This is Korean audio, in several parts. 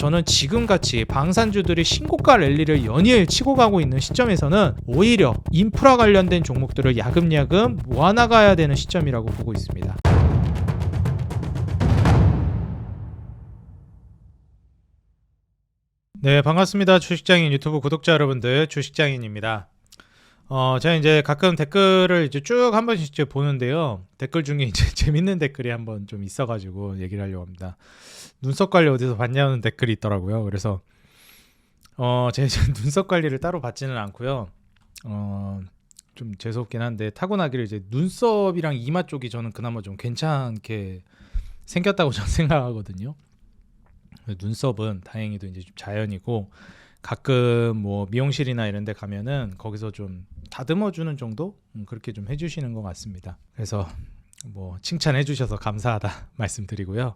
저는 지금같이 방산주들이 신고가 랠리를 연일 치고 가고 있는 시점에서는 오히려 인프라 관련된 종목들을 야금야금 모아나가야 되는 시점이라고 보고 있습니다. 네, 반갑습니다. 주식장인 유튜브 구독자 여러분들, 주식장인입니다. 제가 이제 가끔 댓글을 이제 쭉 한 번씩 이제 보는데요. 댓글 중에 이제 재밌는 댓글이 한번 좀 있어가지고 얘기를 하려고 합니다. 눈썹 관리 어디서 봤냐는 댓글이 있더라고요. 그래서 제가 눈썹 관리를 따로 받지는 않고요. 좀 재수없긴 한데 타고나기를 이제 눈썹이랑 이마 쪽이 저는 그나마 좀 괜찮게 생겼다고 저는 생각하거든요. 눈썹은 다행히도 이제 좀 자연이고 가끔 뭐 미용실이나 이런 데 가면은 거기서 좀 다듬어 주는 정도 그렇게 좀 해주시는 것 같습니다. 그래서 뭐 칭찬해 주셔서 감사하다 말씀드리고요.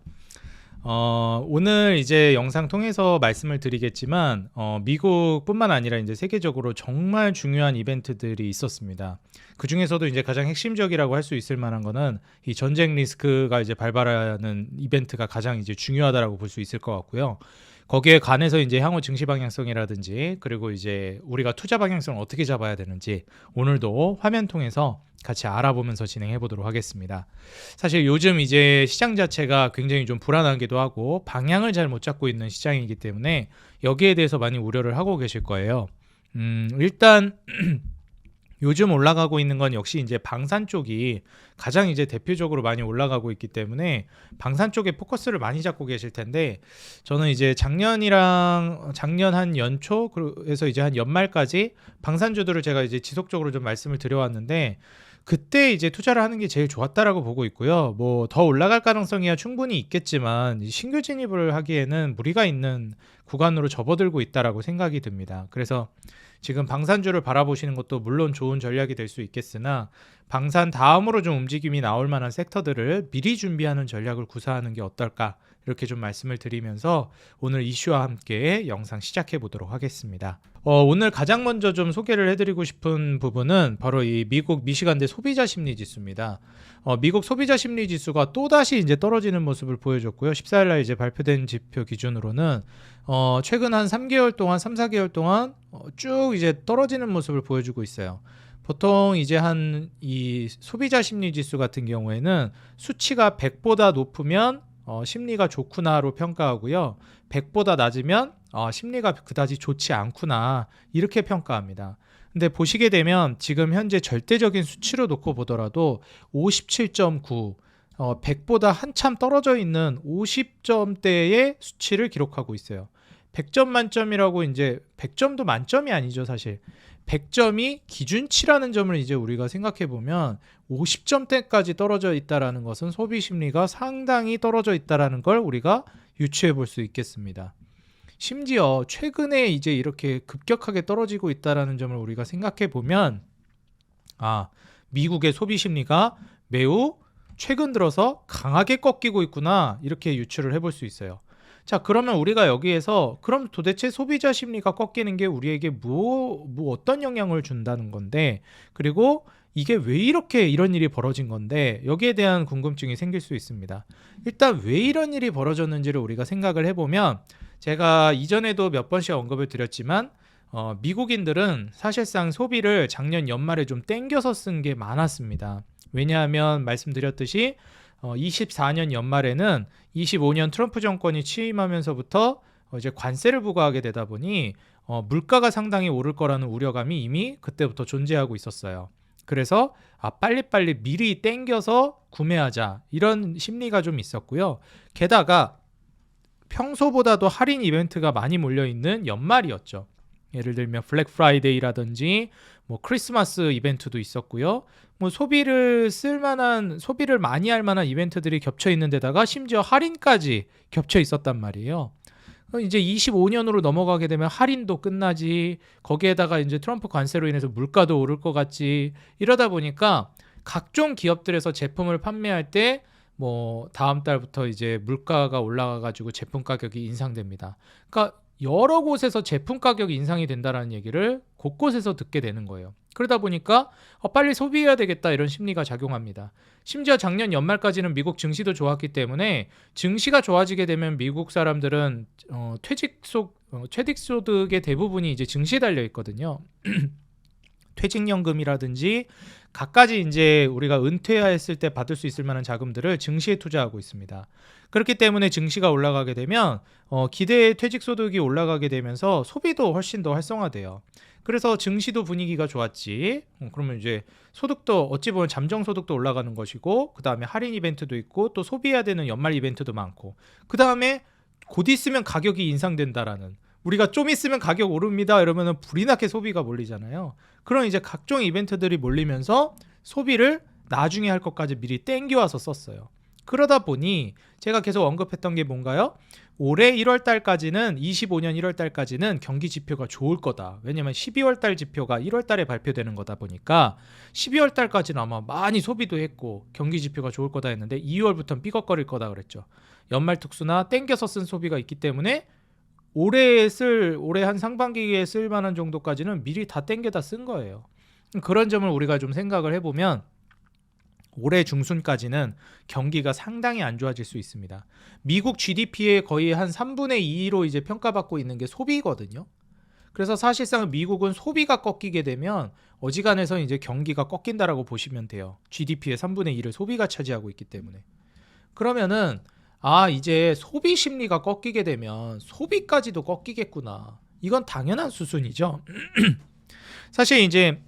오늘 이제 영상 통해서 말씀을 드리겠지만 미국뿐만 아니라 이제 세계적으로 정말 중요한 이벤트들이 있었습니다. 그 중에서도 이제 가장 핵심적이라고 할 수 있을 만한 거는 이 전쟁 리스크가 이제 발발하는 이벤트가 가장 이제 중요하다라고 볼 수 있을 것 같고요. 거기에 관해서 이제 향후 증시 방향성이라든지 그리고 이제 우리가 투자 방향성을 어떻게 잡아야 되는지 오늘도 화면 통해서 같이 알아보면서 진행해 보도록 하겠습니다. 사실 요즘 이제 시장 자체가 굉장히 좀 불안하기도 하고 방향을 잘 못 잡고 있는 시장이기 때문에 여기에 대해서 많이 우려를 하고 계실 거예요. 일단 요즘 올라가고 있는 건 역시 이제 방산 쪽이 가장 이제 대표적으로 많이 올라가고 있기 때문에 방산 쪽에 포커스를 많이 잡고 계실 텐데 저는 이제 작년 한 연초 그래서 이제 한 연말까지 방산주들을 제가 이제 지속적으로 좀 말씀을 드려왔는데 그때 이제 투자를 하는 게 제일 좋았다라고 보고 있고요. 뭐 더 올라갈 가능성이야 충분히 있겠지만 신규 진입을 하기에는 무리가 있는 구간으로 접어들고 있다라고 생각이 듭니다. 그래서 지금 방산주를 바라보시는 것도 물론 좋은 전략이 될 수 있겠으나 방산 다음으로 좀 움직임이 나올 만한 섹터들을 미리 준비하는 전략을 구사하는 게 어떨까 이렇게 좀 말씀을 드리면서 오늘 이슈와 함께 영상 시작해 보도록 하겠습니다. 오늘 가장 먼저 좀 소개를 해드리고 싶은 부분은 바로 이 미국 미시간대 소비자 심리 지수입니다. 미국 소비자 심리 지수가 또다시 이제 떨어지는 모습을 보여줬고요. 14일 날 이제 발표된 지표 기준으로는 최근 한 3개월 동안 3-4개월 동안 쭉 이제 떨어지는 모습을 보여주고 있어요. 보통 이제 이 소비자 심리 지수 같은 경우에는 수치가 100보다 높으면 심리가 좋구나로 평가하고요. 100보다 낮으면 심리가 그다지 좋지 않구나 이렇게 평가합니다. 근데 보시게 되면 지금 현재 절대적인 수치로 놓고 보더라도 57.9 100보다 한참 떨어져 있는 50점대의 수치를 기록하고 있어요. 100점 만점이라고 이제 100점도 만점이 아니죠, 사실. 100점이 기준치라는 점을 이제 우리가 생각해 보면 50점대까지 떨어져 있다라는 것은 소비 심리가 상당히 떨어져 있다라는 걸 우리가 유추해 볼 수 있겠습니다. 심지어 최근에 이제 이렇게 급격하게 떨어지고 있다라는 점을 우리가 생각해 보면 미국의 소비 심리가 매우 최근 들어서 강하게 꺾이고 있구나 이렇게 유추를 해볼 수 있어요. 자, 그러면 우리가 여기에서 그럼 도대체 소비자 심리가 꺾이는 게 우리에게 어떤 영향을 준다는 건데 그리고 이게 왜 이런 일이 벌어진 건데 여기에 대한 궁금증이 생길 수 있습니다. 일단 왜 이런 일이 벌어졌는지를 우리가 생각을 해보면 제가 이전에도 몇 번씩 언급을 드렸지만 미국인들은 사실상 소비를 작년 연말에 좀 땡겨서 쓴 게 많았습니다. 왜냐하면 말씀드렸듯이 24년 연말에는 25년 트럼프 정권이 취임하면서부터 이제 관세를 부과하게 되다 보니 물가가 상당히 오를 거라는 우려감이 이미 그때부터 존재하고 있었어요. 그래서 빨리빨리 미리 땡겨서 구매하자 이런 심리가 좀 있었고요. 게다가 평소보다도 할인 이벤트가 많이 몰려있는 연말이었죠. 예를 들면 블랙 프라이데이라든지 뭐 크리스마스 이벤트도 있었고요. 뭐 소비를 많이 할 만한 이벤트들이 겹쳐 있는 데다가 심지어 할인까지 겹쳐 있었단 말이에요. 이제 25년으로 넘어가게 되면 할인도 끝나지 거기에다가 이제 트럼프 관세로 인해서 물가도 오를 것 같지 이러다 보니까 각종 기업들에서 제품을 판매할 때 뭐 다음 달부터 이제 물가가 올라가 가지고 제품 가격이 인상됩니다. 그러니까 여러 곳에서 제품 가격이 인상이 된다라는 얘기를 곳곳에서 듣게 되는 거예요. 그러다 보니까 빨리 소비해야 되겠다 이런 심리가 작용합니다. 심지어 작년 연말까지는 미국 증시도 좋았기 때문에 증시가 좋아지게 되면 미국 사람들은 퇴직소득의 대부분이 이제 증시에 달려 있거든요. 퇴직연금이라든지 갖가지 이제 우리가 은퇴했을 때 받을 수 있을 만한 자금들을 증시에 투자하고 있습니다. 그렇기 때문에 증시가 올라가게 되면 기대의 퇴직소득이 올라가게 되면서 소비도 훨씬 더 활성화돼요. 그래서 증시도 분위기가 좋았지. 그러면 이제 소득도 어찌 보면 잠정소득도 올라가는 것이고, 그 다음에 할인 이벤트도 있고, 또 소비해야 되는 연말 이벤트도 많고, 그 다음에 곧 있으면 가격이 인상된다라는, 우리가 좀 있으면 가격 오릅니다 이러면은 불이 나게 소비가 몰리잖아요. 그럼 이제 각종 이벤트들이 몰리면서 소비를 나중에 할 것까지 미리 땡겨와서 썼어요. 그러다 보니 제가 계속 언급했던 게 뭔가요? 올해 1월 달까지는 25년 1월 달까지는 경기 지표가 좋을 거다. 왜냐면 12월 달 지표가 1월 달에 발표되는 거다 보니까 12월 달까지는 아마 많이 소비도 했고 경기 지표가 좋을 거다 했는데 2월부터는 삐걱거릴 거다 그랬죠. 연말 특수나 땡겨서 쓴 소비가 있기 때문에 올해 한 상반기에 쓸 만한 정도까지는 미리 다 땡겨다 쓴 거예요. 그런 점을 우리가 좀 생각을 해보면 올해 중순까지는 경기가 상당히 안 좋아질 수 있습니다. 미국 GDP의 거의 한 3분의 2로 이제 평가받고 있는 게 소비거든요. 그래서 사실상 미국은 소비가 꺾이게 되면 어지간해서 이제 경기가 꺾인다라고 보시면 돼요. GDP의 3분의 2를 소비가 차지하고 있기 때문에. 그러면은 이제 소비 심리가 꺾이게 되면 소비까지도 꺾이겠구나. 이건 당연한 수순이죠. 사실 이제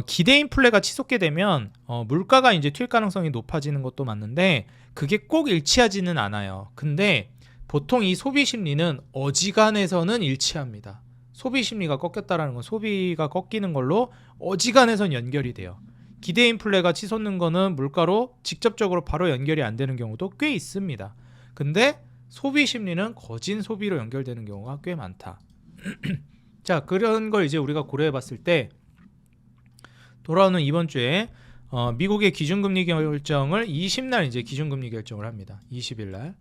기대 인플레가 치솟게 되면 물가가 이제 튈 가능성이 높아지는 것도 맞는데 그게 꼭 일치하지는 않아요. 근데 보통 이 소비 심리는 어지간해서는 일치합니다. 소비 심리가 꺾였다라는 건 소비가 꺾이는 걸로 어지간해선 연결이 돼요. 기대 인플레가 치솟는 거는 물가로 직접적으로 바로 연결이 안 되는 경우도 꽤 있습니다. 근데 소비 심리는 거진 소비로 연결되는 경우가 꽤 많다. 자, 그런 걸 이제 우리가 고려해 봤을 때 돌아오는 이번 주에 미국의 기준금리 결정을 20날 이제 기준금리 결정을 합니다. 20일 날.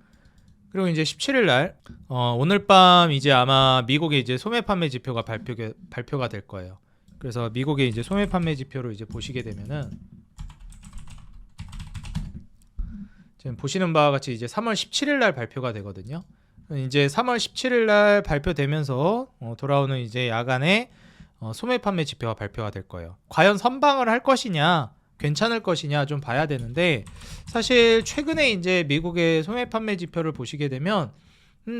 그리고 이제 17일 날 오늘 밤 이제 아마 미국의 이제 소매 판매 지표가 발표가 될 거예요. 그래서 미국의 이제 소매 판매 지표를 이제 보시게 되면은 지금 보시는 바와 같이 이제 3월 17일 날 발표가 되거든요. 이제 3월 17일 날 발표되면서 돌아오는 이제 야간에 소매 판매 지표가 발표가 될 거예요. 과연 선방을 할 것이냐, 괜찮을 것이냐 좀 봐야 되는데 사실 최근에 이제 미국의 소매 판매 지표를 보시게 되면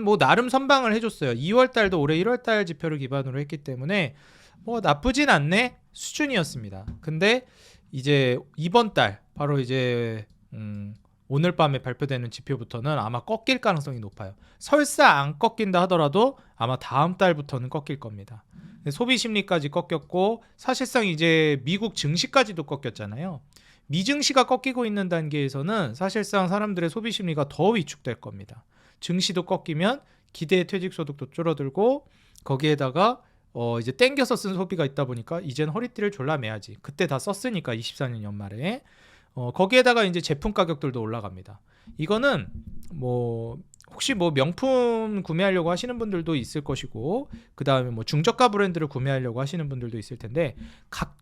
뭐 나름 선방을 해줬어요. 2월 달도 올해 1월 달 지표를 기반으로 했기 때문에 뭐 나쁘진 않네 수준이었습니다. 근데 이제 이번 달 바로 이제 오늘 밤에 발표되는 지표부터는 아마 꺾일 가능성이 높아요. 설사 안 꺾인다 하더라도 아마 다음 달부터는 꺾일 겁니다. 소비 심리까지 꺾였고 사실상 이제 미국 증시까지도 꺾였잖아요. 미증시가 꺾이고 있는 단계에서는 사실상 사람들의 소비 심리가 더 위축될 겁니다. 증시도 꺾이면 기대 퇴직소득도 줄어들고 거기에다가 이제 땡겨서 쓴 소비가 있다 보니까 이젠 허리띠를 졸라매야지. 그때 다 썼으니까 24년 연말에 거기에다가 이제 제품 가격들도 올라갑니다. 이거는 뭐 혹시 뭐 명품 구매하려고 하시는 분들도 있을 것이고 그 다음에 뭐 중저가 브랜드를 구매하려고 하시는 분들도 있을 텐데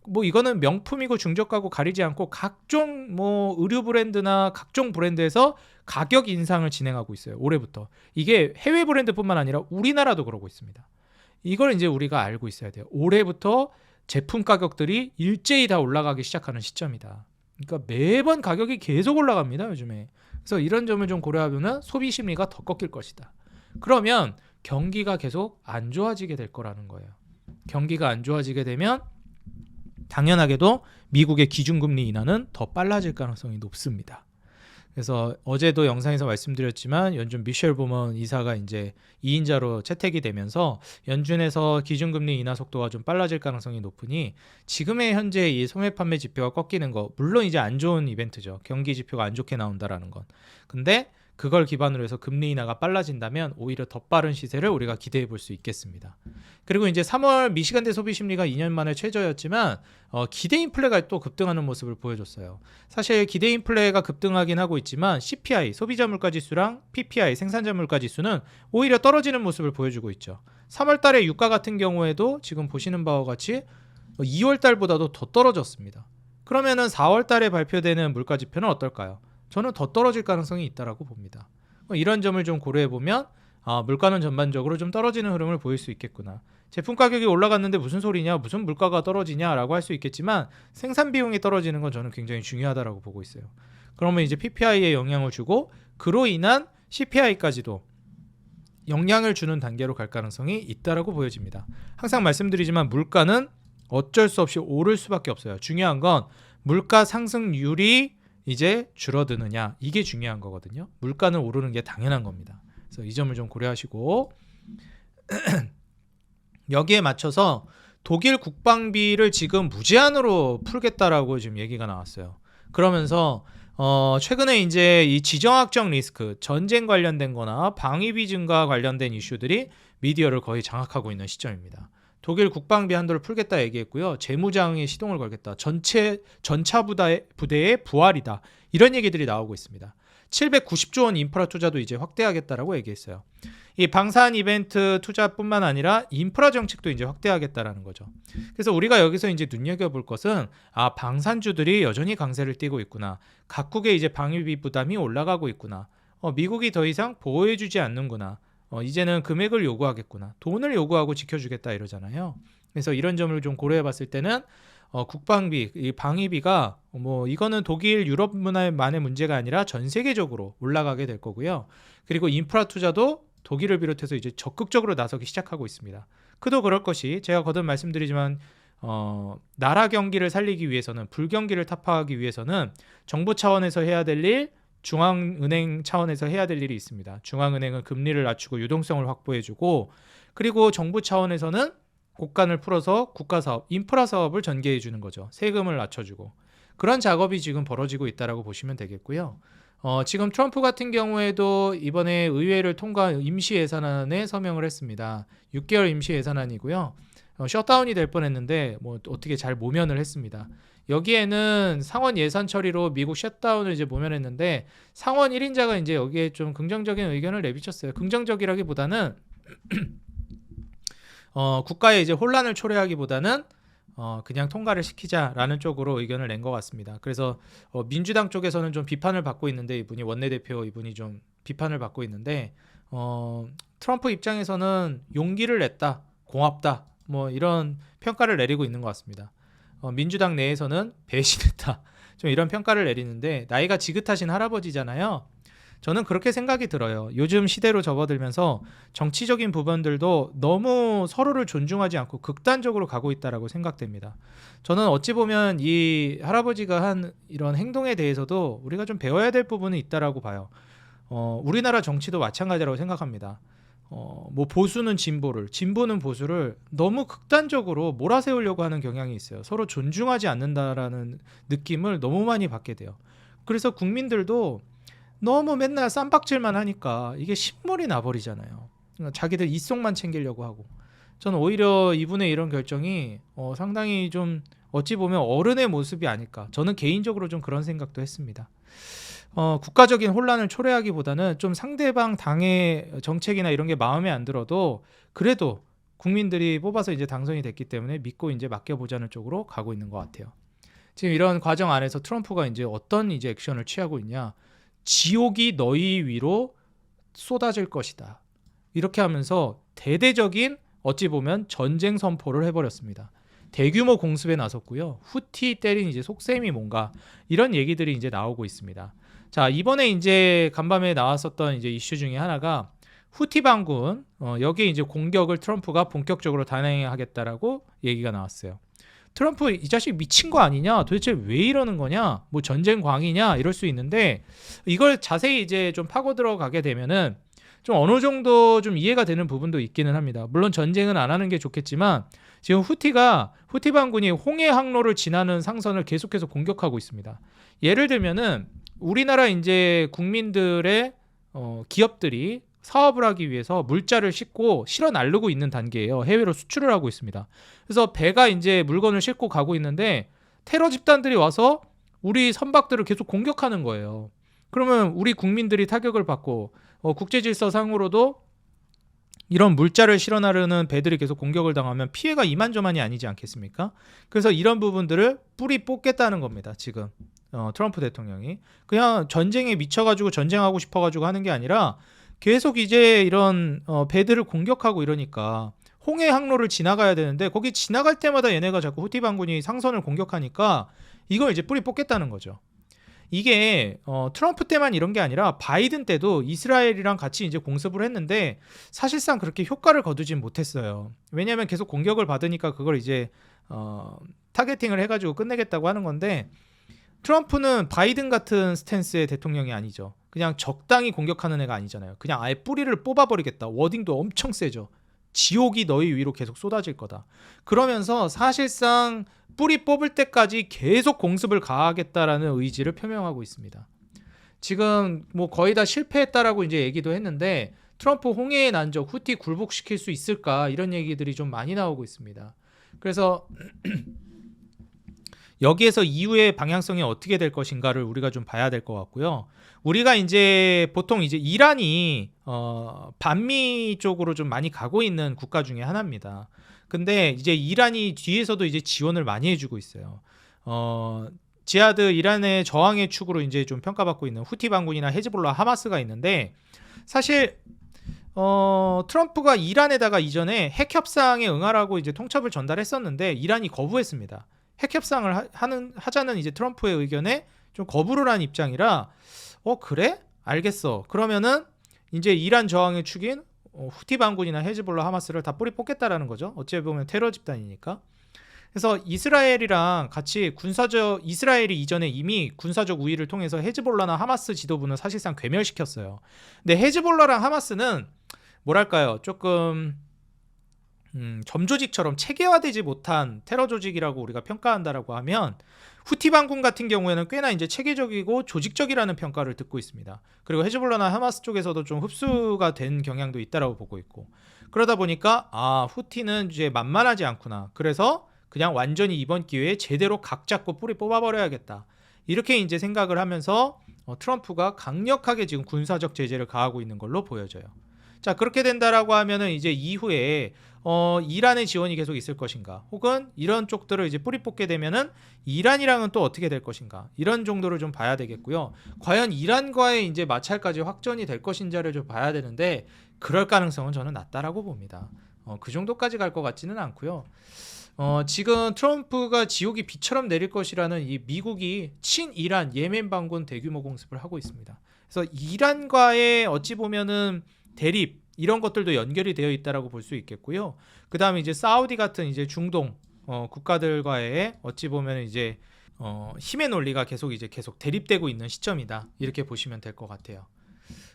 뭐 이거는 명품이고 중저가고 가리지 않고 각종 뭐 의류 브랜드나 각종 브랜드에서 가격 인상을 진행하고 있어요. 올해부터. 이게 해외 브랜드뿐만 아니라 우리나라도 그러고 있습니다. 이걸 이제 우리가 알고 있어야 돼요. 올해부터 제품 가격들이 일제히 다 올라가기 시작하는 시점이다. 그러니까 매번 가격이 계속 올라갑니다, 요즘에. 그래서 이런 점을 좀 고려하면 소비 심리가 더 꺾일 것이다. 그러면 경기가 계속 안 좋아지게 될 거라는 거예요. 경기가 안 좋아지게 되면 당연하게도 미국의 기준금리 인하는 더 빨라질 가능성이 높습니다. 그래서 어제도 영상에서 말씀드렸지만 연준 미셸 보먼 이사가 이제 2인자로 채택이 되면서 연준에서 기준금리 인하 속도가 좀 빨라질 가능성이 높으니 지금의 현재 이 소매 판매 지표가 꺾이는 거 물론 이제 안 좋은 이벤트죠. 경기 지표가 안 좋게 나온다라는 건. 근데 그걸 기반으로 해서 금리 인하가 빨라진다면 오히려 더 빠른 시세를 우리가 기대해 볼 수 있겠습니다. 그리고 이제 3월 미시간대 소비 심리가 2년 만에 최저였지만 기대 인플레가 또 급등하는 모습을 보여줬어요. 사실 기대 인플레가 급등하긴 하고 있지만 CPI 소비자 물가 지수랑 PPI 생산자 물가 지수는 오히려 떨어지는 모습을 보여주고 있죠. 3월 달에 유가 같은 경우에도 지금 보시는 바와 같이 2월 달보다도 더 떨어졌습니다. 그러면은 4월 달에 발표되는 물가 지표는 어떨까요? 저는 더 떨어질 가능성이 있다라고 봅니다. 이런 점을 좀 고려해 보면 물가는 전반적으로 좀 떨어지는 흐름을 보일 수 있겠구나. 제품 가격이 올라갔는데 무슨 소리냐, 무슨 물가가 떨어지냐라고 할 수 있겠지만 생산 비용이 떨어지는 건 저는 굉장히 중요하다라고 보고 있어요. 그러면 이제 PPI에 영향을 주고 그로 인한 CPI까지도 영향을 주는 단계로 갈 가능성이 있다라고 보여집니다. 항상 말씀드리지만 물가는 어쩔 수 없이 오를 수밖에 없어요. 중요한 건 물가 상승률이 이제 줄어드느냐, 이게 중요한 거거든요. 물가는 오르는 게 당연한 겁니다. 그래서 이 점을 좀 고려하시고 여기에 맞춰서 독일 국방비를 지금 무제한으로 풀겠다라고 지금 얘기가 나왔어요. 그러면서 최근에 이제 이 지정학적 리스크, 전쟁 관련된 거나 방위비 증가 관련된 이슈들이 미디어를 거의 장악하고 있는 시점입니다. 독일 국방비 한도를 풀겠다 얘기했고요. 재무장에 시동을 걸겠다. 전차 부대의 부활이다. 이런 얘기들이 나오고 있습니다. 790조 원 인프라 투자도 이제 확대하겠다라고 얘기했어요. 이 방산 이벤트 투자뿐만 아니라 인프라 정책도 이제 확대하겠다라는 거죠. 그래서 우리가 여기서 이제 눈여겨볼 것은 방산주들이 여전히 강세를 띠고 있구나. 각국의 이제 방위비 부담이 올라가고 있구나. 미국이 더 이상 보호해주지 않는구나. 이제는 금액을 요구하겠구나. 돈을 요구하고 지켜주겠다 이러잖아요. 그래서 이런 점을 좀 고려해봤을 때는 국방비, 이 방위비가 이거는 독일, 유럽 문화만의 문제가 아니라 전 세계적으로 올라가게 될 거고요. 그리고 인프라 투자도 독일을 비롯해서 이제 적극적으로 나서기 시작하고 있습니다. 그도 그럴 것이 제가 거듭 말씀드리지만 나라 경기를 살리기 위해서는 불경기를 타파하기 위해서는 정부 차원에서 해야 될 일, 중앙은행 차원에서 해야 될 일이 있습니다. 중앙은행은 금리를 낮추고 유동성을 확보해주고 그리고 정부 차원에서는 곡간을 풀어서 국가사업, 인프라 사업을 전개해 주는 거죠. 세금을 낮춰주고 그런 작업이 지금 벌어지고 있다라고 보시면 되겠고요. 지금 트럼프 같은 경우에도 이번에 의회를 통과 임시 예산안에 서명을 했습니다. 6개월 임시 예산안이고요. 셧다운이 될 뻔했는데 어떻게 잘 모면을 했습니다. 여기에는 상원 예산 처리로 미국 셧다운을 이제 모면했는데 상원 1인자가 이제 여기에 좀 긍정적인 의견을 내비쳤어요. 긍정적이라기보다는 국가에 이제 혼란을 초래하기보다는 그냥 통과를 시키자라는 쪽으로 의견을 낸 것 같습니다. 그래서 민주당 쪽에서는 좀 비판을 받고 있는데 이분이 원내대표 이분이 좀 비판을 받고 있는데 트럼프 입장에서는 용기를 냈다, 고맙다 이런 평가를 내리고 있는 것 같습니다. 민주당 내에서는 배신했다 좀 이런 평가를 내리는데 나이가 지긋하신 할아버지잖아요. 저는 그렇게 생각이 들어요. 요즘 시대로 접어들면서 정치적인 부분들도 너무 서로를 존중하지 않고 극단적으로 가고 있다라고 생각됩니다. 저는 어찌 보면 이 할아버지가 한 이런 행동에 대해서도 우리가 좀 배워야 될 부분이 있다라고 봐요. 우리나라 정치도 마찬가지라고 생각합니다. 보수는 진보를, 진보는 보수를 너무 극단적으로 몰아세우려고 하는 경향이 있어요. 서로 존중하지 않는다라는 느낌을 너무 많이 받게 돼요. 그래서 국민들도 너무 맨날 쌈박질만 하니까 이게 신물이 나버리잖아요. 그러니까 자기들 이속만 챙기려고 하고 저는 오히려 이분의 이런 결정이 상당히 좀 어찌 보면 어른의 모습이 아닐까 저는 개인적으로 좀 그런 생각도 했습니다. 국가적인 혼란을 초래하기보다는 좀 상대방 당의 정책이나 이런 게 마음에 안 들어도 그래도 국민들이 뽑아서 이제 당선이 됐기 때문에 믿고 이제 맡겨보자는 쪽으로 가고 있는 것 같아요. 지금 이런 과정 안에서 트럼프가 이제 어떤 이제 액션을 취하고 있냐? 지옥이 너희 위로 쏟아질 것이다. 이렇게 하면서 대대적인 어찌 보면 전쟁 선포를 해버렸습니다. 대규모 공습에 나섰고요. 후티 때린 이제 속셈이 뭔가 이런 얘기들이 이제 나오고 있습니다. 자, 이번에 이제 간밤에 나왔었던 이제 이슈 중에 하나가 후티 반군 여기에 이제 공격을 트럼프가 본격적으로 단행하겠다라고 얘기가 나왔어요. 트럼프 이 자식 미친 거 아니냐? 도대체 왜 이러는 거냐? 전쟁 광이냐? 이럴 수 있는데 이걸 자세히 이제 좀 파고 들어가게 되면은 좀 어느 정도 좀 이해가 되는 부분도 있기는 합니다. 물론 전쟁은 안 하는 게 좋겠지만 지금 후티 반군이 홍해 항로를 지나는 상선을 계속해서 공격하고 있습니다. 예를 들면은 우리나라 이제 국민들의 기업들이 사업을 하기 위해서 물자를 싣고 실어 나르고 있는 단계예요. 해외로 수출을 하고 있습니다. 그래서 배가 이제 물건을 싣고 가고 있는데 테러 집단들이 와서 우리 선박들을 계속 공격하는 거예요. 그러면 우리 국민들이 타격을 받고 국제 질서상으로도 이런 물자를 실어 나르는 배들이 계속 공격을 당하면 피해가 이만저만이 아니지 않겠습니까? 그래서 이런 부분들을 뿌리 뽑겠다는 겁니다. 지금 트럼프 대통령이 그냥 전쟁에 미쳐가지고 전쟁하고 싶어가지고 하는 게 아니라 계속 이제 이런 배들을 공격하고 이러니까 홍해 항로를 지나가야 되는데 거기 지나갈 때마다 얘네가 자꾸 후티 반군이 상선을 공격하니까 이걸 이제 뿌리 뽑겠다는 거죠. 이게 트럼프 때만 이런 게 아니라 바이든 때도 이스라엘이랑 같이 이제 공습을 했는데 사실상 그렇게 효과를 거두진 못했어요. 왜냐하면 계속 공격을 받으니까 그걸 이제 타겟팅을 해가지고 끝내겠다고 하는 건데 트럼프는 바이든 같은 스탠스의 대통령이 아니죠. 그냥 적당히 공격하는 애가 아니잖아요. 그냥 아예 뿌리를 뽑아버리겠다. 워딩도 엄청 세죠. 지옥이 너희 위로 계속 쏟아질 거다. 그러면서 사실상 뿌리 뽑을 때까지 계속 공습을 가하겠다라는 의지를 표명하고 있습니다. 지금 뭐 거의 다 실패했다라고 이제 얘기도 했는데 트럼프 홍해의 난적 후티 굴복시킬 수 있을까 이런 얘기들이 좀 많이 나오고 있습니다. 그래서 여기에서 이후의 방향성이 어떻게 될 것인가를 우리가 좀 봐야 될 것 같고요. 우리가 이제 보통 이제 이란이 반미 쪽으로 좀 많이 가고 있는 국가 중에 하나입니다. 근데 이제 이란이 뒤에서도 이제 지원을 많이 해주고 있어요. 지하드 이란의 저항의 축으로 이제 좀 평가받고 있는 후티 반군이나 헤즈볼라 하마스가 있는데 사실 트럼프가 이란에다가 이전에 핵 협상에 응하라고 이제 통첩을 전달했었는데 이란이 거부했습니다. 핵 협상을 하자는 이제 트럼프의 의견에 좀 거부를 한 입장이라 그래? 알겠어. 그러면은 이제 이란 저항의 축인 후티 반군이나 헤즈볼라 하마스를 다 뿌리 뽑겠다라는 거죠. 어찌 보면 테러 집단이니까. 그래서 이스라엘이랑 같이 이스라엘이 이전에 이미 군사적 우위를 통해서 헤즈볼라나 하마스 지도부는 사실상 괴멸시켰어요. 근데 헤즈볼라랑 하마스는 뭐랄까요? 조금 점조직처럼 체계화되지 못한 테러 조직이라고 우리가 평가한다라고 하면 후티 반군 같은 경우에는 꽤나 이제 체계적이고 조직적이라는 평가를 듣고 있습니다. 그리고 헤즈볼라나 하마스 쪽에서도 좀 흡수가 된 경향도 있다라고 보고 있고 그러다 보니까 후티는 이제 만만하지 않구나. 그래서 그냥 완전히 이번 기회에 제대로 각 잡고 뿌리 뽑아버려야겠다. 이렇게 이제 생각을 하면서 트럼프가 강력하게 지금 군사적 제재를 가하고 있는 걸로 보여져요. 자, 그렇게 된다라고 하면은 이제 이후에 이란의 지원이 계속 있을 것인가, 혹은 이런 쪽들을 이제 뿌리 뽑게 되면은 이란이랑은 또 어떻게 될 것인가, 이런 정도를 좀 봐야 되겠고요. 과연 이란과의 이제 마찰까지 확전이 될 것인지를 좀 봐야 되는데 그럴 가능성은 저는 낮다라고 봅니다. 그 정도까지 갈 것 같지는 않고요. 지금 트럼프가 지옥이 비처럼 내릴 것이라는 이 미국이 친이란 예멘 반군 대규모 공습을 하고 있습니다. 그래서 이란과의 어찌 보면은 대립 이런 것들도 연결이 되어 있다라고 볼 수 있겠고요. 그 다음에 이제 사우디 같은 이제 중동 국가들과의 어찌 보면 이제 힘의 논리가 계속 대립되고 있는 시점이다, 이렇게 보시면 될 것 같아요.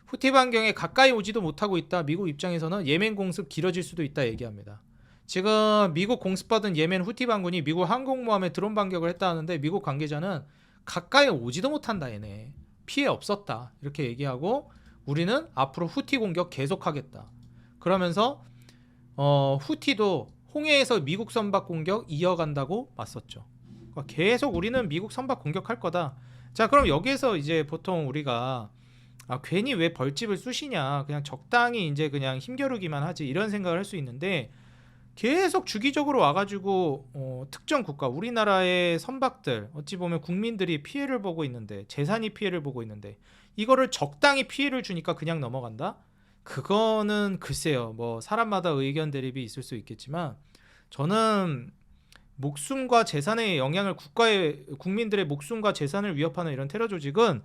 후티 반경에 가까이 오지도 못하고 있다. 미국 입장에서는 예멘 공습 길어질 수도 있다 얘기합니다. 지금 미국 공습받은 예멘 후티 반군이 미국 항공모함에 드론 반격을 했다 하는데 미국 관계자는 가까이 오지도 못한다, 얘네 피해 없었다, 이렇게 얘기하고 우리는 앞으로 후티 공격 계속하겠다. 그러면서 후티도 홍해에서 미국 선박 공격 이어간다고 맞섰죠. 그러니까 계속 우리는 미국 선박 공격할 거다. 자, 그럼 여기에서 이제 보통 우리가 괜히 왜 벌집을 쑤시냐, 그냥 적당히 이제 그냥 힘겨루기만 하지, 이런 생각을 할 수 있는데 계속 주기적으로 와가지고 특정 국가, 우리나라의 선박들 어찌 보면 국민들이 피해를 보고 있는데, 재산이 피해를 보고 있는데 이거를 적당히 피해를 주니까 그냥 넘어간다? 그거는 글쎄요, 뭐 사람마다 의견 대립이 있을 수 있겠지만 저는 목숨과 재산에 영향을, 국민들의 목숨과 재산을 위협하는 이런 테러 조직은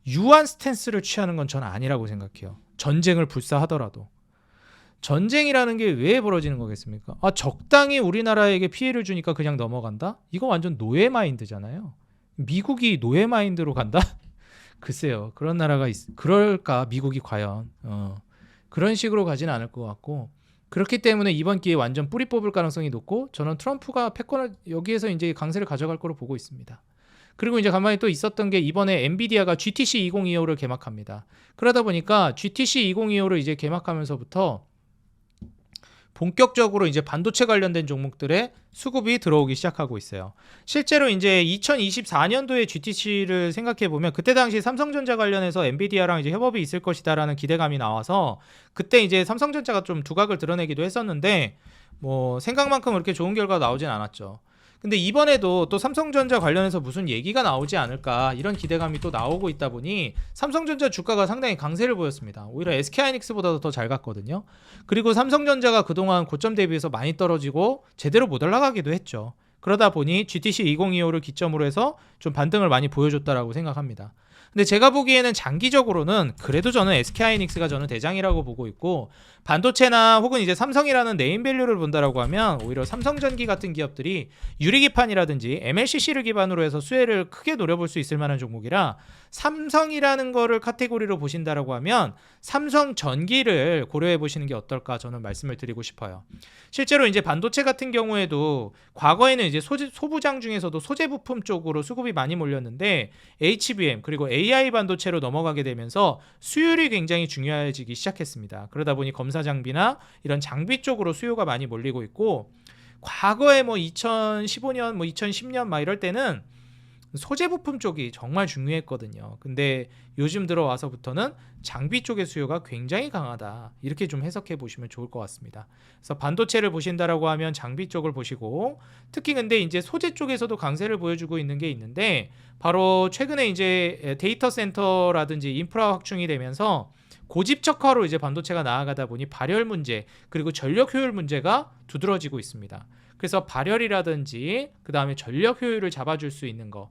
유한 스탠스를 취하는 건 저는 아니라고 생각해요. 전쟁을 불사하더라도. 전쟁이라는 게 왜 벌어지는 거겠습니까? 적당히 우리나라에게 피해를 주니까 그냥 넘어간다? 이거 완전 노예 마인드잖아요. 미국이 노예 마인드로 간다? 글쎄요, 그런 나라가 그럴까? 미국이 과연 그런 식으로 가지는 않을 것 같고, 그렇기 때문에 이번 기회에 완전 뿌리 뽑을 가능성이 높고, 저는 트럼프가 패권을 여기에서 이제 강세를 가져갈 거로 보고 있습니다. 그리고 이제 가만히 또 있었던 게 이번에 엔비디아가 GTC 2025를 개막합니다. 그러다 보니까 GTC 2025를 이제 개막하면서부터 본격적으로 이제 반도체 관련된 종목들의 수급이 들어오기 시작하고 있어요. 실제로 이제 2024년도에 GTC를 생각해 보면 그때 당시 삼성전자 관련해서 엔비디아랑 이제 협업이 있을 것이다라는 기대감이 나와서 그때 이제 삼성전자가 좀 두각을 드러내기도 했었는데 뭐 생각만큼 그렇게 좋은 결과가 나오진 않았죠. 근데 이번에도 또 삼성전자 관련해서 무슨 얘기가 나오지 않을까 이런 기대감이 또 나오고 있다 보니 삼성전자 주가가 상당히 강세를 보였습니다. 오히려 SK하이닉스보다도 더 잘 갔거든요. 그리고 삼성전자가 그동안 고점 대비해서 많이 떨어지고 제대로 못 올라가기도 했죠. 그러다 보니 GTC 2025를 기점으로 해서 좀 반등을 많이 보여줬다라고 생각합니다. 근데 제가 보기에는 장기적으로는 그래도 저는 SK하이닉스가 저는 대장이라고 보고 있고 반도체나 혹은 이제 삼성이라는 네임밸류를 본다라고 하면 오히려 삼성전기 같은 기업들이 유리기판이라든지 MLCC를 기반으로 해서 수혜를 크게 노려볼 수 있을 만한 종목이라 삼성이라는 거를 카테고리로 보신다라고 하면 삼성전기를 고려해 보시는 게 어떨까 저는 말씀을 드리고 싶어요. 실제로 이제 반도체 같은 경우에도 과거에는 이제 소부장 중에서도 소재 부품 쪽으로 수급이 많이 몰렸는데 HBM 그리고 AI 반도체로 넘어가게 되면서 수율이 굉장히 중요해지기 시작했습니다. 그러다 보니 검사 장비나 이런 장비 쪽으로 수요가 많이 몰리고 있고 과거에 뭐 2015년 뭐 2010년 막 이럴 때는 소재 부품 쪽이 정말 중요했거든요. 근데 요즘 들어와서부터는 장비 쪽의 수요가 굉장히 강하다. 이렇게 좀 해석해 보시면 좋을 것 같습니다. 그래서 반도체를 보신다라고 하면 장비 쪽을 보시고 특히 근데 이제 소재 쪽에서도 강세를 보여주고 있는 게 있는데 바로 최근에 이제 데이터 센터라든지 인프라 확충이 되면서 고집적화로 이제 반도체가 나아가다 보니 발열 문제 그리고 전력 효율 문제가 두드러지고 있습니다. 그래서 발열이라든지 그 다음에 전력 효율을 잡아줄 수 있는 거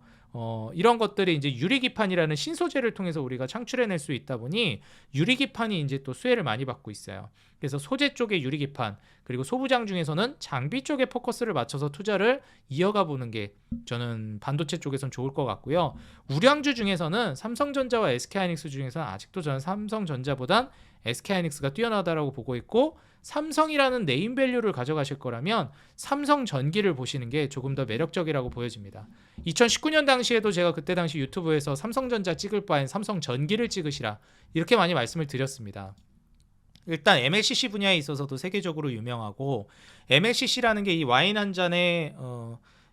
이런 것들이 이제 유리기판이라는 신소재를 통해서 우리가 창출해낼 수 있다 보니 유리기판이 이제 또 수혜를 많이 받고 있어요. 그래서 소재 쪽의 유리기판 그리고 소부장 중에서는 장비 쪽에 포커스를 맞춰서 투자를 이어가 보는 게 저는 반도체 쪽에선 좋을 것 같고요. 우량주 중에서는 삼성전자와 SK하이닉스 중에서는 아직도 저는 삼성전자보단 SK하이닉스가 뛰어나다라고 보고 있고 삼성이라는 네임밸류를 가져가실 거라면 삼성전기를 보시는 게 조금 더 매력적이라고 보여집니다. 2019년 당시에도 제가 그때 당시 유튜브에서 삼성전자 찍을 바엔 삼성전기를 찍으시라 이렇게 많이 말씀을 드렸습니다. 일단 MLCC 분야에 있어서도 세계적으로 유명하고 MLCC라는 게 이 와인 한 잔에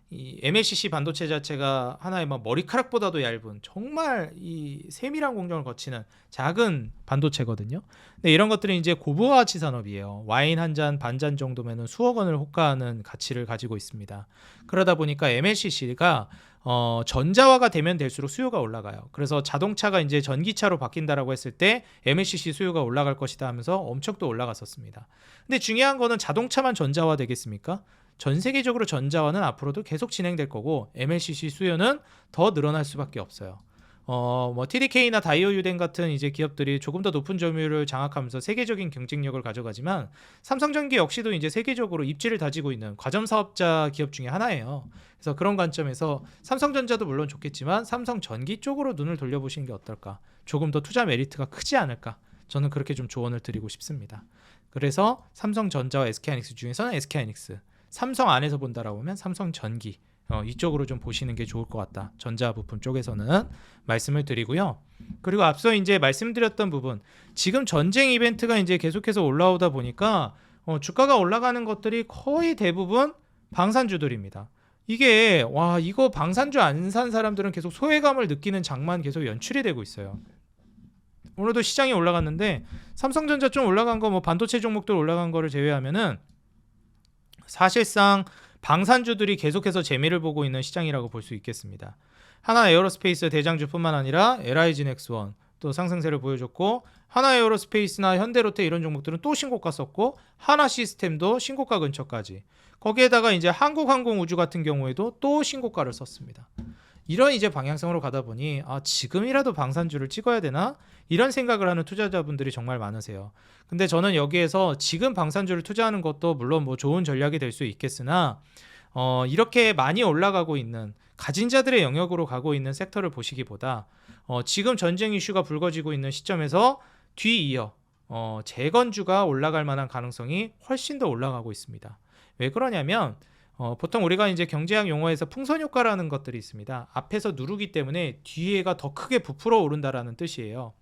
이 MLCC 반도체 자체가 하나의 막 머리카락보다도 얇은 정말 이 세밀한 공정을 거치는 작은 반도체거든요. 근데 이런 것들은 이제 고부가 가치 산업이에요. 와인 한 잔 반 잔 정도면은 수억 원을 호가하는 가치를 가지고 있습니다. 그러다 보니까 MLCC가 전자화가 되면 될수록 수요가 올라가요. 그래서 자동차가 이제 전기차로 바뀐다라고 했을 때 MLCC 수요가 올라갈 것이다 하면서 엄청 또 올라갔었습니다. 근데 중요한 거는 자동차만 전자화 되겠습니까? 전 세계적으로 전자화는 앞으로도 계속 진행될 거고 MLCC 수요는 더 늘어날 수밖에 없어요. 뭐 TDK나 다이오유덴 같은 이제 기업들이 조금 더 높은 점유율을 장악하면서 세계적인 경쟁력을 가져가지만 삼성전기 역시도 이제 세계적으로 입지를 다지고 있는 과점 사업자 기업 중에 하나예요. 그래서 그런 관점에서 삼성전자도 물론 좋겠지만 삼성전기 쪽으로 눈을 돌려보시는 게 어떨까? 조금 더 투자 메리트가 크지 않을까? 저는 그렇게 좀 조언을 드리고 싶습니다. 그래서 삼성전자와 SK하이닉스 중에서는 SK하이닉스, 삼성 안에서 본다라고 하면 삼성전기 이쪽으로 좀 보시는 게 좋을 것 같다. 전자부품 쪽에서는 말씀을 드리고요. 그리고 앞서 이제 말씀드렸던 부분, 지금 전쟁 이벤트가 이제 계속해서 올라오다 보니까 주가가 올라가는 것들이 거의 대부분 방산주들입니다. 이게 와 이거 방산주 안 산 사람들은 계속 소외감을 느끼는 장만 계속 연출이 되고 있어요. 오늘도 시장이 올라갔는데 삼성전자 좀 올라간 거 뭐 반도체 종목들 올라간 거를 제외하면은 사실상 방산주들이 계속해서 재미를 보고 있는 시장이라고 볼 수 있겠습니다. 하나 에어로스페이스 대장주뿐만 아니라 LIG 넥스원 또 상승세를 보여줬고 하나 에어로스페이스나 현대로테 이런 종목들은 또 신고가 썼고 하나 시스템도 신고가 근처까지 거기에다가 이제 한국항공우주 같은 경우에도 또 신고가를 썼습니다. 이런 이제 방향성으로 가다 보니 지금이라도 방산주를 찍어야 되나? 이런 생각을 하는 투자자분들이 정말 많으세요. 근데 저는 여기에서 지금 방산주를 투자하는 것도 물론 뭐 좋은 전략이 될 수 있겠으나 이렇게 많이 올라가고 있는 가진 자들의 영역으로 가고 있는 섹터를 보시기보다 지금 전쟁 이슈가 불거지고 있는 시점에서 뒤이어 재건주가 올라갈 만한 가능성이 훨씬 더 올라가고 있습니다. 왜 그러냐면 보통 우리가 이제 경제학 용어에서 풍선 효과라는 것들이 있습니다. 앞에서 누르기 때문에 뒤에가 더 크게 부풀어 오른다라는 뜻이에요.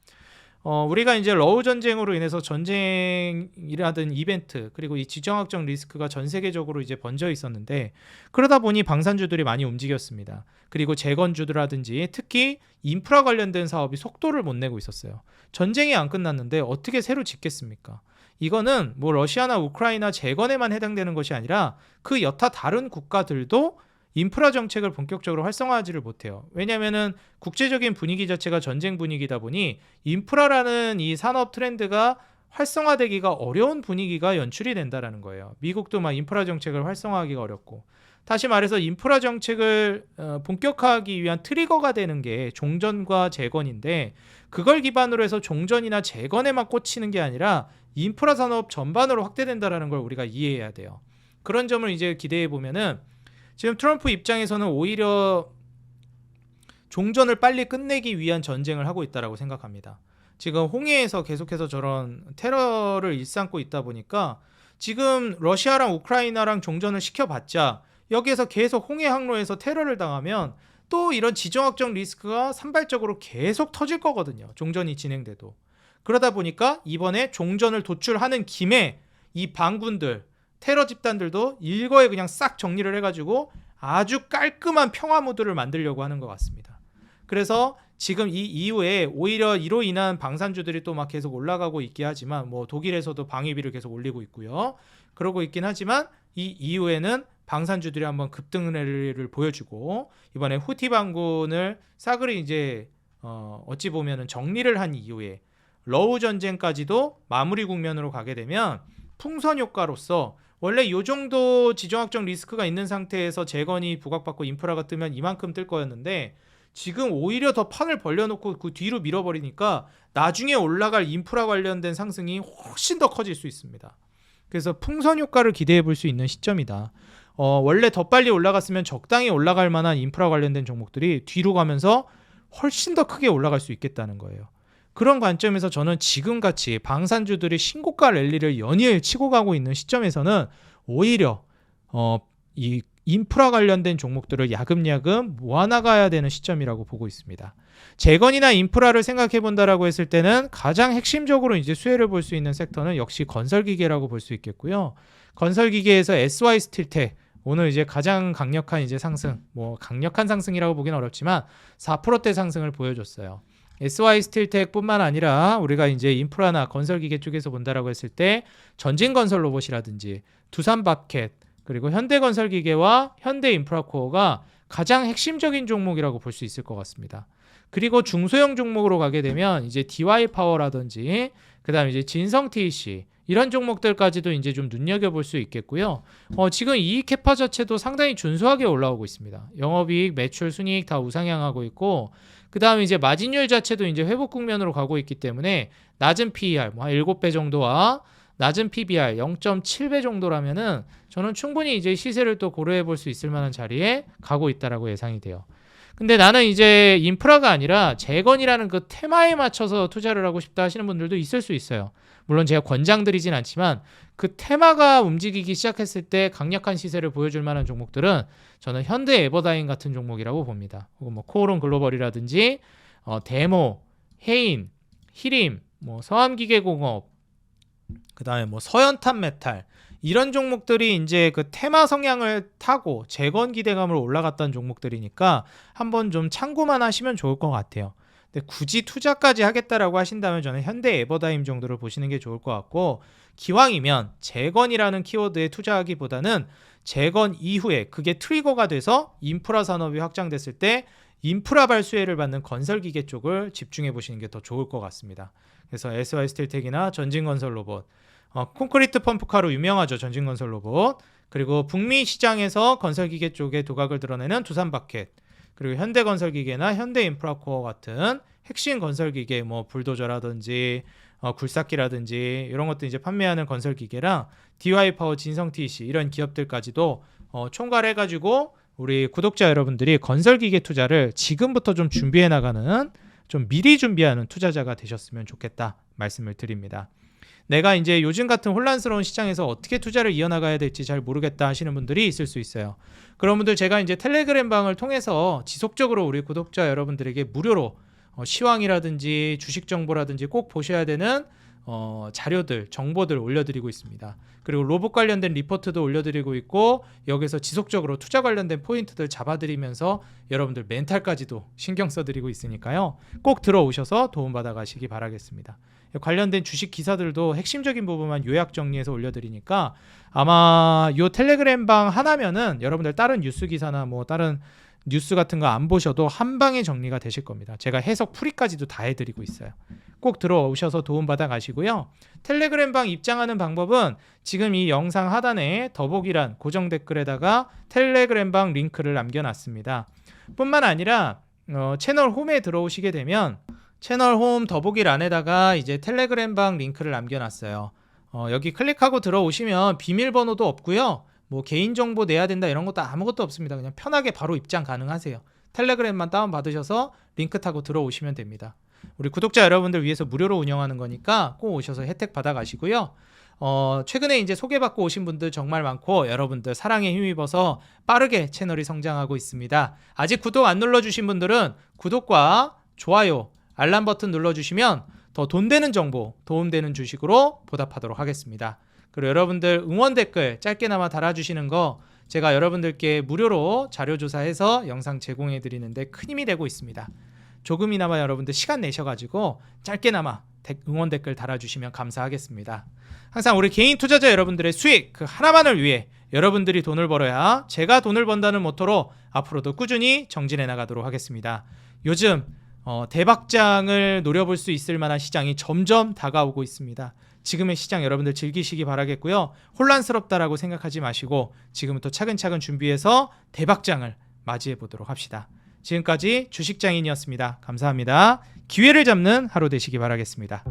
우리가 이제 러우 전쟁으로 인해서 전쟁이라든 이벤트 그리고 이 지정학적 리스크가 전 세계적으로 이제 번져 있었는데 그러다 보니 방산주들이 많이 움직였습니다. 그리고 재건주들하든지 특히 인프라 관련된 사업이 속도를 못 내고 있었어요. 전쟁이 안 끝났는데 어떻게 새로 짓겠습니까? 이거는 뭐 러시아나 우크라이나 재건에만 해당되는 것이 아니라 그 여타 다른 국가들도 인프라 정책을 본격적으로 활성화하지를 못해요. 왜냐하면은 국제적인 분위기 자체가 전쟁 분위기다 보니 인프라라는 이 산업 트렌드가 활성화되기가 어려운 분위기가 연출이 된다라는 거예요. 미국도 막 인프라 정책을 활성화하기가 어렵고 다시 말해서 인프라 정책을 본격화하기 위한 트리거가 되는 게 종전과 재건인데 그걸 기반으로 해서 종전이나 재건에만 꽂히는 게 아니라 인프라 산업 전반으로 확대된다라는 걸 우리가 이해해야 돼요. 그런 점을 이제 기대해 보면은 지금 트럼프 입장에서는 오히려 종전을 빨리 끝내기 위한 전쟁을 하고 있다라고 생각합니다. 지금 홍해에서 계속해서 저런 테러를 일삼고 있다 보니까 지금 러시아랑 우크라이나랑 종전을 시켜봤자 여기에서 계속 홍해 항로에서 테러를 당하면 또 이런 지정학적 리스크가 산발적으로 계속 터질 거거든요. 종전이 진행돼도. 그러다 보니까 이번에 종전을 도출하는 김에 이 반군들 테러 집단들도 일거에 그냥 싹 정리를 해가지고 아주 깔끔한 평화 무드를 만들려고 하는 것 같습니다. 그래서 지금 이 이후에 오히려 이로 인한 방산주들이 또 막 계속 올라가고 있긴 하지만 뭐 독일에서도 방위비를 계속 올리고 있고요. 그러고 있긴 하지만 이 이후에는 방산주들이 한번 급등을 보여주고 이번에 후티 반군을 싸그리 이제 어찌 보면은 정리를 한 이후에 러우 전쟁까지도 마무리 국면으로 가게 되면 풍선 효과로서 원래 이 정도 지정학적 리스크가 있는 상태에서 재건이 부각받고 인프라가 뜨면 이만큼 뜰 거였는데 지금 오히려 더 판을 벌려놓고 그 뒤로 밀어버리니까 나중에 올라갈 인프라 관련된 상승이 훨씬 더 커질 수 있습니다. 그래서 풍선 효과를 기대해 볼 수 있는 시점이다. 원래 더 빨리 올라갔으면 적당히 올라갈 만한 인프라 관련된 종목들이 뒤로 가면서 훨씬 더 크게 올라갈 수 있겠다는 거예요. 그런 관점에서 저는 지금같이 방산주들이 신고가 랠리를 연이을 치고 가고 있는 시점에서는 오히려 이 인프라 관련된 종목들을 야금야금 모아나가야 되는 시점이라고 보고 있습니다. 재건이나 인프라를 생각해 본다라고 했을 때는 가장 핵심적으로 이제 수혜를 볼 수 있는 섹터는 역시 건설기계라고 볼 수 있겠고요. 건설기계에서 SY 스틸텍 오늘 이제 가장 강력한 이제 상승, 뭐 강력한 상승이라고 보기는 어렵지만 4%대 상승을 보여줬어요. SY 스틸텍뿐만 아니라 우리가 이제 인프라나 건설기계 쪽에서 본다라고 했을 때 전진건설 로봇이라든지 두산바켓 그리고 현대건설기계와 현대인프라코어가 가장 핵심적인 종목이라고 볼 수 있을 것 같습니다. 그리고 중소형 종목으로 가게 되면 이제 DY파워라든지 그다음에 이제 진성TEC 이런 종목들까지도 이제 좀 눈여겨볼 수 있겠고요. 지금 이익 캐파 자체도 상당히 준수하게 올라오고 있습니다. 영업이익, 매출, 순이익 다 우상향하고 있고 그 다음에 이제 마진율 자체도 이제 회복 국면으로 가고 있기 때문에 낮은 PER, 뭐 한 7배 정도와 낮은 PBR 0.7배 정도라면은 저는 충분히 이제 시세를 또 고려해 볼 수 있을 만한 자리에 가고 있다라고 예상이 돼요. 근데 나는 이제 인프라가 아니라 재건이라는 그 테마에 맞춰서 투자를 하고 싶다 하시는 분들도 있을 수 있어요. 물론 제가 권장드리진 않지만 그 테마가 움직이기 시작했을 때 강력한 시세를 보여줄 만한 종목들은 저는 현대 에버다인 같은 종목이라고 봅니다. 혹은 뭐 코오론 글로벌이라든지 데모, 해인, 히림, 뭐 서암기계공업, 그다음에 뭐 서현탄 메탈 이런 종목들이 이제 그 테마 성향을 타고 재건 기대감으로 올라갔던 종목들이니까 한번 좀 참고만 하시면 좋을 것 같아요. 근데 굳이 투자까지 하겠다라고 하신다면 저는 현대 에버다임 정도를 보시는 게 좋을 것 같고 기왕이면 재건이라는 키워드에 투자하기보다는 재건 이후에 그게 트리거가 돼서 인프라 산업이 확장됐을 때 인프라 발수혜를 받는 건설기계 쪽을 집중해 보시는 게 더 좋을 것 같습니다. 그래서 SY 스틸텍이나 전진건설 로봇 콘크리트 펌프카로 유명하죠. 전진건설 로봇. 그리고 북미 시장에서 건설기계 쪽에 두각을 드러내는 두산바켓. 그리고 현대건설기계나 현대인프라코어 같은 핵심 건설기계 뭐 불도저라든지 굴삭기라든지 이런 것들 이제 판매하는 건설기계랑 DY파워, 진성TEC 이런 기업들까지도 총괄해가지고 우리 구독자 여러분들이 건설기계 투자를 지금부터 좀 준비해 나가는 좀 미리 준비하는 투자자가 되셨으면 좋겠다 말씀을 드립니다. 내가 이제 요즘 같은 혼란스러운 시장에서 어떻게 투자를 이어나가야 될지 잘 모르겠다 하시는 분들이 있을 수 있어요. 그런 분들 제가 이제 텔레그램 방을 통해서 지속적으로 우리 구독자 여러분들에게 무료로 시황이라든지 주식 정보라든지 꼭 보셔야 되는 자료들, 정보들 올려드리고 있습니다. 그리고 로봇 관련된 리포트도 올려드리고 있고 여기서 지속적으로 투자 관련된 포인트들 잡아드리면서 여러분들 멘탈까지도 신경 써드리고 있으니까요. 꼭 들어오셔서 도움받아 가시기 바라겠습니다. 관련된 주식 기사들도 핵심적인 부분만 요약 정리해서 올려드리니까 아마 요 텔레그램 방 하나면은 여러분들 다른 뉴스 기사나 뭐 다른 뉴스 같은 거 안 보셔도 한 방에 정리가 되실 겁니다. 제가 해석 풀이까지도 다 해드리고 있어요. 꼭 들어오셔서 도움받아 가시고요. 텔레그램 방 입장하는 방법은 지금 이 영상 하단에 더보기란 고정 댓글에다가 텔레그램 방 링크를 남겨놨습니다. 뿐만 아니라 채널 홈에 들어오시게 되면 채널 홈 더보기란에다가 이제 텔레그램 방 링크를 남겨놨어요. 여기 클릭하고 들어오시면 비밀번호도 없고요. 뭐 개인정보 내야 된다 이런 것도 아무것도 없습니다. 그냥 편하게 바로 입장 가능하세요. 텔레그램만 다운받으셔서 링크 타고 들어오시면 됩니다. 우리 구독자 여러분들 위해서 무료로 운영하는 거니까 꼭 오셔서 혜택 받아 가시고요. 최근에 이제 소개받고 오신 분들 정말 많고 여러분들 사랑에 힘입어서 빠르게 채널이 성장하고 있습니다. 아직 구독 안 눌러주신 분들은 구독과 좋아요, 알람 버튼 눌러주시면 더 돈 되는 정보, 도움되는 주식으로 보답하도록 하겠습니다. 그리고 여러분들 응원 댓글 짧게나마 달아주시는 거 제가 여러분들께 무료로 자료조사해서 영상 제공해 드리는데 큰 힘이 되고 있습니다. 조금이나마 여러분들 시간 내셔가지고 짧게나마 응원 댓글 달아주시면 감사하겠습니다. 항상 우리 개인 투자자 여러분들의 수익 그 하나만을 위해 여러분들이 돈을 벌어야 제가 돈을 번다는 모토로 앞으로도 꾸준히 정진해 나가도록 하겠습니다. 요즘 대박장을 노려볼 수 있을 만한 시장이 점점 다가오고 있습니다. 지금의 시장 여러분들 즐기시기 바라겠고요. 혼란스럽다라고 생각하지 마시고 지금부터 차근차근 준비해서 대박장을 맞이해 보도록 합시다. 지금까지 주식장인이었습니다. 감사합니다. 기회를 잡는 하루 되시기 바라겠습니다.